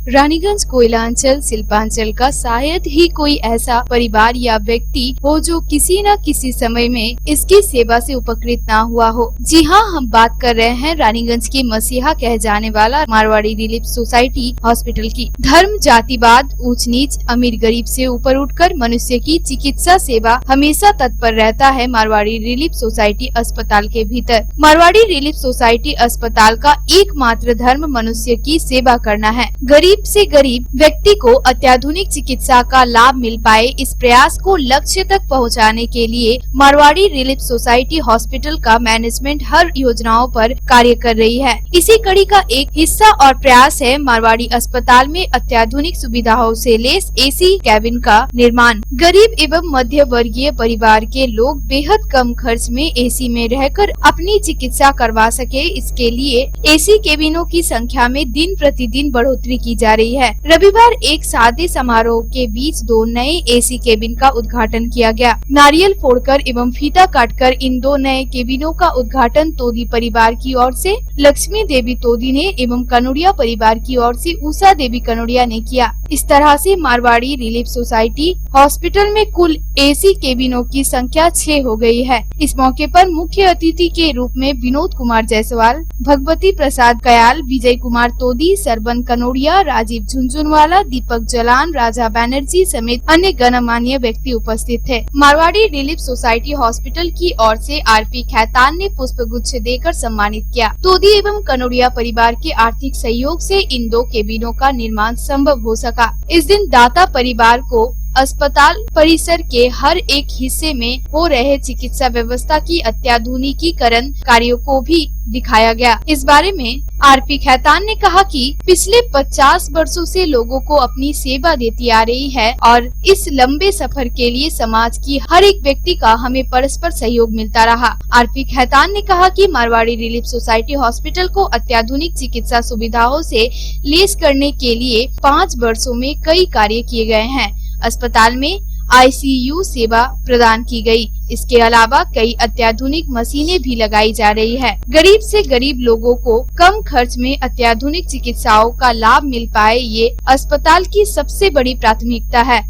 रानीगंज कोयलांचल शिल्पांचल का शायद ही कोई ऐसा परिवार या व्यक्ति हो जो किसी न किसी समय में इसकी सेवा से उपकृत ना हुआ हो। जी हाँ, हम बात कर रहे हैं रानीगंज के मसीहा कह जाने वाला मारवाड़ी रिलीफ सोसाइटी हॉस्पिटल की। धर्म, जातिवाद, ऊंच नीच, अमीर गरीब से ऊपर उठकर मनुष्य की चिकित्सा सेवा हमेशा तत्पर रहता है मारवाड़ी रिलीफ सोसाइटी अस्पताल के भीतर। मारवाड़ी रिलीफ सोसाइटी अस्पताल का एकमात्र धर्म मनुष्य की सेवा करना है। गरीब से गरीब व्यक्ति को अत्याधुनिक चिकित्सा का लाभ मिल पाए, इस प्रयास को लक्ष्य तक पहुंचाने के लिए मारवाड़ी रिलीफ सोसाइटी हॉस्पिटल का मैनेजमेंट हर योजनाओं पर कार्य कर रही है। इसी कड़ी का एक हिस्सा और प्रयास है मारवाड़ी अस्पताल में अत्याधुनिक सुविधाओं से लैस एसी कैबिन का निर्माण। गरीब एवं मध्य वर्गीय परिवार के लोग बेहद कम खर्च में एसी में रहकर अपनी चिकित्सा करवा सके, इसके लिए एसी कैबिनों की संख्या में दिन प्रतिदिन बढ़ोतरी की जा रही है। रविवार एक सादे समारोह के बीच 2 नए एसी केबिन का उद्घाटन किया गया। नारियल फोड़कर एवं फीता काटकर इन 2 नए केबिनों का उद्घाटन तोदी परिवार की ओर से लक्ष्मी देवी तोदी ने एवं कनोडिया परिवार की ओर से उषा देवी कनोडिया ने किया। इस तरह से मारवाड़ी रिलीफ सोसाइटी हॉस्पिटल में कुल एसी केबिनों की संख्या 6 हो गई है। इस मौके पर मुख्य अतिथि के रूप में विनोद कुमार जायसवाल, भगवती प्रसाद कयाल, विजय कुमार तोदी, सरबन कनोडिया, राजीव झुनझुनवाला, दीपक जलान, राजा बैनर्जी समेत अन्य गणमान्य व्यक्ति उपस्थित थे। मारवाड़ी रिलीफ सोसाइटी हॉस्पिटल की ओर से आरपी खैतान ने पुष्प गुच्छ देकर सम्मानित किया। तोदी एवं कनोडिया परिवार के आर्थिक सहयोग से इन 2 केबिनों का निर्माण संभव हो सका। इस दिन दाता परिवार को अस्पताल परिसर के हर एक हिस्से में हो रहे चिकित्सा व्यवस्था की अत्याधुनिकीकरण कार्यों को भी दिखाया गया। इस बारे में आरपी खैतान ने कहा कि पिछले 50 वर्षों से लोगों को अपनी सेवा देती आ रही है और इस लंबे सफर के लिए समाज की हर एक व्यक्ति का हमें परस्पर सहयोग मिलता रहा। आरपी खैतान ने कहा कि मारवाड़ी रिलीफ सोसाइटी हॉस्पिटल को अत्याधुनिक चिकित्सा सुविधाओं से लैस करने के लिए 5 वर्षों में कई कार्य किए गए हैं। अस्पताल में आईसीयू सेवा प्रदान की गई। इसके अलावा कई अत्याधुनिक मशीनें भी लगाई जा रही है। गरीब से गरीब लोगों को कम खर्च में अत्याधुनिक चिकित्साओं का लाभ मिल पाए, ये अस्पताल की सबसे बड़ी प्राथमिकता है।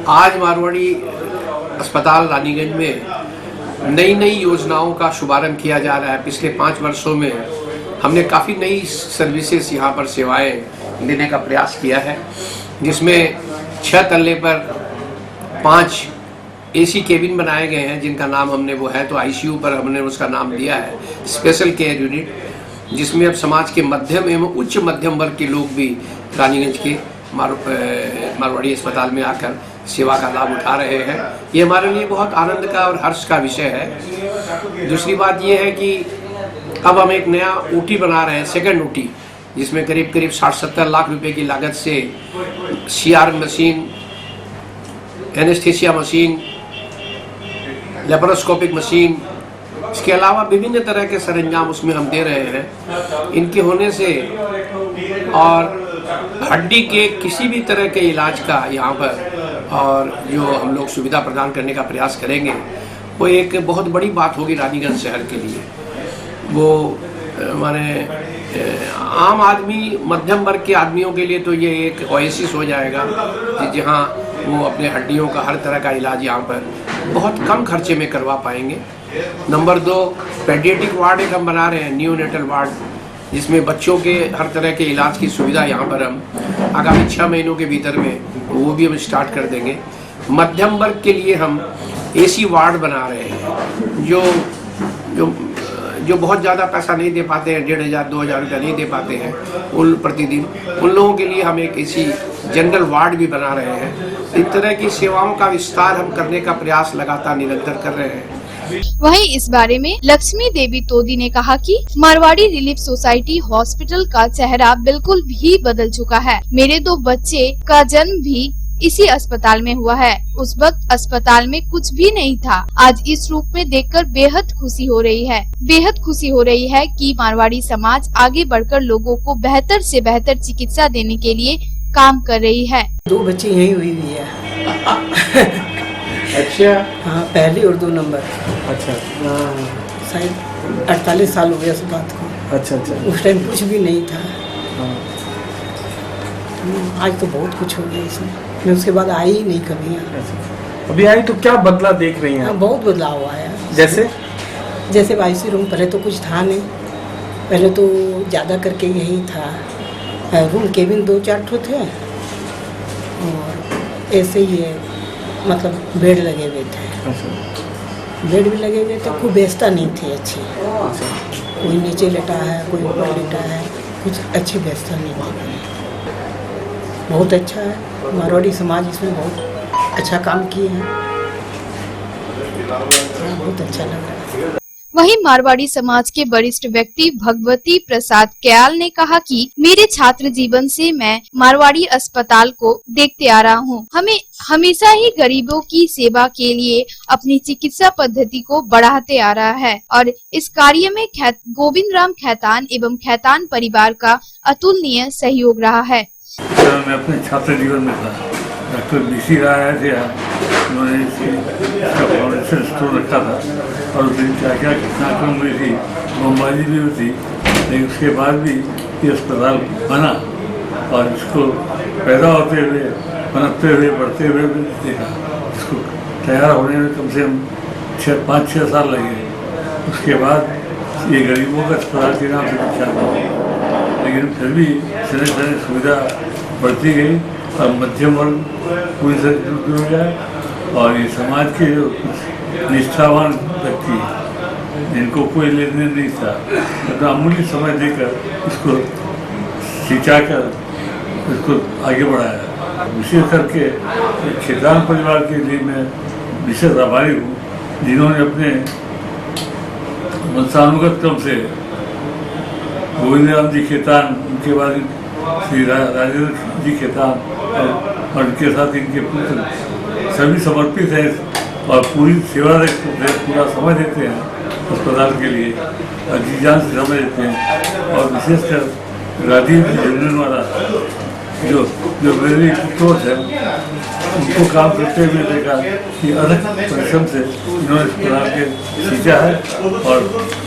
आज मारवाड़ी अस्पताल रानीगंज में नई योजनाओं का शुभारंभ किया जा रहा है। पिछले 5 वर्षों में हमने काफी नई सर्विसेज यहाँ पर सेवाएं देने का प्रयास किया है, जिसमें 6 तल्ले पर 5 एसी केबिन बनाए गए हैं, जिनका नाम हमने वो है तो आईसीयू पर हमने उसका नाम दिया है स्पेशल केयर यूनिट, जिसमें अब समाज के मध्यम एवं उच्च मध्यम वर्ग के लोग भी रानीगंज के मारवाड़ी अस्पताल में आकर सेवा का लाभ उठा रहे हैं। ये हमारे लिए बहुत आनंद का और हर्ष का विषय है। दूसरी बात ये है कि अब हम एक नया ओटी बना रहे हैं, सेकंड ओटी, जिसमें करीब 60-70 लाख रुपए की लागत से CR machine, anaesthesia machine, laparoscopic machine, इसके अलावा विभिन्न तरह के सरंजाम उसमें हम दे रहे हैं। इनके होने से और हड्डी के किसी भी तरह के इलाज का यहाँ पर और जो हम लोग सुविधा प्रदान करने का प्रयास करेंगे, वो एक बहुत बड़ी बात होगी रानीगंज शहर के लिए। वो हमारे आम आदमी, मध्यम वर्ग के आदमियों के लिए तो ये एक ओएसिस हो जाएगा, जहाँ वो अपने हड्डियों का हर तरह का इलाज यहाँ पर बहुत कम खर्चे में करवा पाएंगे। नंबर 2, पेडियाट्रिक वार्ड एक हम बना रहे हैं, नियोनेटल वार्ड, जिसमें बच्चों के हर तरह के इलाज की सुविधा यहाँ पर हम आगामी 6 महीनों के भीतर में वो भी हम स्टार्ट कर देंगे। मध्यम वर्ग के लिए हम एसी वार्ड बना रहे हैं, जो बहुत ज़्यादा पैसा नहीं दे पाते हैं, 1500-2000 रुपया नहीं दे पाते हैं उन प्रतिदिन, उन लोगों के लिए हम एक ऐसी जनरल वार्ड भी बना रहे हैं। इस तरह की सेवाओं का विस्तार हम करने का प्रयास लगातार निरंतर कर रहे हैं। वहीं इस बारे में लक्ष्मी देवी तोदी ने कहा कि मारवाड़ी रिलीफ सोसाइटी हॉस्पिटल का चेहरा बिल्कुल भी बदल चुका है। मेरे 2 बच्चे का जन्म भी इसी अस्पताल में हुआ है। उस वक्त अस्पताल में कुछ भी नहीं था। आज इस रूप में देखकर बेहद खुशी हो रही है। बेहद खुशी हो रही है कि मारवाड़ी समाज आगे बढ़कर लोगों को बेहतर से बेहतर चिकित्सा देने के लिए काम कर रही है। 2 बच्चे यही हुई है। अच्छा। हाँ, पहली और 2 नंबर। अच्छा। हाँ, शायद 48 साल हो गया इस बात को। अच्छा। उस टाइम कुछ भी नहीं था। आज तो बहुत कुछ हो गया इसमें। मैं उसके बाद आई ही नहीं कभी यहाँ। अभी आई तो क्या बदला देख रही हैं? बहुत बदलाव आया। जैसे आईसी रूम पहले तो कुछ था नहीं, पहले तो ज़्यादा करके यही था, रूम केबिन 2-4 ठो थे और ऐसे ही मतलब बेड लगे हुए थे। बेड भी लगे हुए थे, कोई व्यवस्था नहीं थी अच्छी। कोई नीचे लेटा है, कोई ऊपर लेटा है, कुछ अच्छी व्यवस्था नहीं थी। बहुत अच्छा है, मारवाड़ी समाज इसमें बहुत अच्छा काम किए हैं, बहुत अच्छा लग रहा है। वहीं मारवाड़ी समाज के वरिष्ठ व्यक्ति भगवती प्रसाद कयाल ने कहा कि मेरे छात्र जीवन से मैं मारवाड़ी अस्पताल को देखते आ रहा हूं। हमें हमेशा ही गरीबों की सेवा के लिए अपनी चिकित्सा पद्धति को बढ़ाते आ रहा है और इस कार्य में गोविंद राम खैतान एवं खैतान परिवार का अतुलनीय सहयोग रहा है। मैं अपने छात्र जीवन में था, डॉक्टर BC राय थे, उन्होंने इसका फाउंडेशन स्टोर रखा था और उस दिन क्या क्या घटनाक्रम हुई थी, बमबाजी भी हुई थी, लेकिन उसके बाद भी ये अस्पताल बना और इसको पैदा होते हुए, पनपते हुए, बढ़ते हुए भी देखा। इसको तैयार होने में कम से कम 5-6 साल लगे। उसके बाद ये गरीबों का अस्पताल के नाम से विख्यात हुआ, लेकिन फिर भी तरह तरह सुविधा बढ़ती गई और मध्यम वर्ग पूरी तरह जुड़ गया और ये समाज के जो निष्ठावान व्यक्ति जिनको कोई लेन देन नहीं था, तो अमूल्य समय देकर इसको सिंचा कर इसको आगे बढ़ाया। विशेष करके खैतान परिवार के लिए मैं विशेष आभारी हूँ, जिन्होंने अपने वंशानुगत क्रम से गोविंद राम जी खैतान, उनके बाद श्री राजेंद्र जी खैतान और उनके साथ इनके पुत्र सभी समर्पित हैं और पूरी सेवा पूरा समय देते हैं अस्पताल के लिए और जी जान से समय देते हैं। और विशेषकर राजीव झुंझुनवाला जो मेरे पुत्र हैं, उनको काम करते हुए देखा कि अधिक परिश्रम से इन्होंने अस्पताल के सींचा है और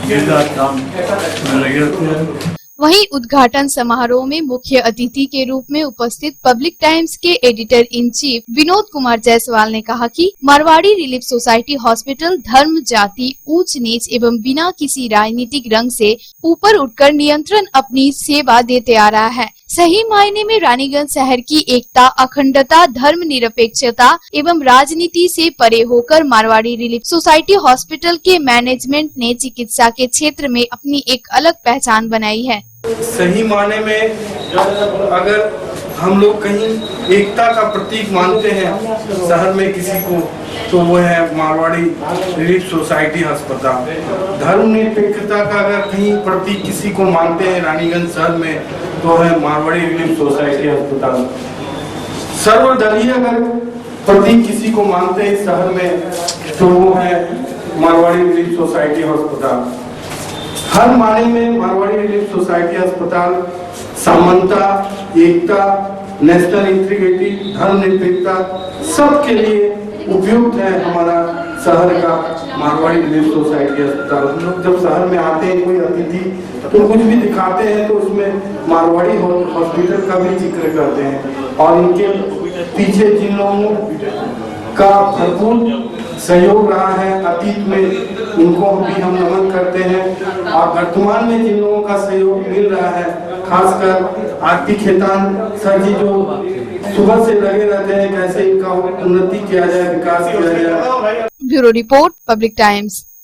ये काम में लगे रहते हैं। वहीं उद्घाटन समारोह में मुख्य अतिथि के रूप में उपस्थित पब्लिक टाइम्स के editor in chief Vinod Kumar Jaiswal ने कहा कि मारवाड़ी रिलीफ सोसाइटी हॉस्पिटल धर्म, जाति, ऊंच नीच एवं बिना किसी राजनीतिक रंग से ऊपर उठकर नियंत्रण अपनी सेवा देते आ रहा है। सही मायने में रानीगंज शहर की एकता, अखंडता, धर्म निरपेक्षता एवं राजनीति से परे होकर मारवाड़ी रिलीफ सोसाइटी हॉस्पिटल के मैनेजमेंट ने चिकित्सा के क्षेत्र में अपनी एक अलग पहचान बनाई है। सही माने में अगर हम लोग कहीं एकता का प्रतीक मानते हैं शहर में किसी को, तो वो है मारवाड़ी रिलीफ सोसाइटी अस्पताल। धर्म निरपेक्षता का अगर कहीं प्रतीक किसी को मानते हैं रानीगंज शहर में, तो है मारवाड़ी रिलीफ सोसाइटी अस्पताल। सर्वदलीय अगर प्रतीक किसी को मानते हैं इस शहर में, तो वो है मारवाड़ी रिलीफ सोसाइटी अस्पताल। हर माने में मारवाड़ी रिलीफ सोसाइटी अस्पताल समानता, एकता, नेशनल इंटीग्रिटी, धर्म निरपेक्षता सबके लिए उपयुक्त है। हमारा शहर का मारवाड़ी रिलीफ सोसाइटी अस्पताल, हम लोग जब शहर में आते हैं कोई अतिथि तो कुछ भी दिखाते हैं तो उसमें मारवाड़ी हॉस्पिटल का भी जिक्र करते हैं और इनके पीछे जिन लोगों का भरपूर सहयोग रहा है अतीत में, उनको भी हम नमन करते हैं। और वर्तमान में जिन लोगों का सहयोग मिल रहा है, खासकर आरती खैतान सर जी जो सुबह से लगे रहते हैं कैसे इनका उन्नति किया जाए, विकास किया जाए। Bureau report, public times.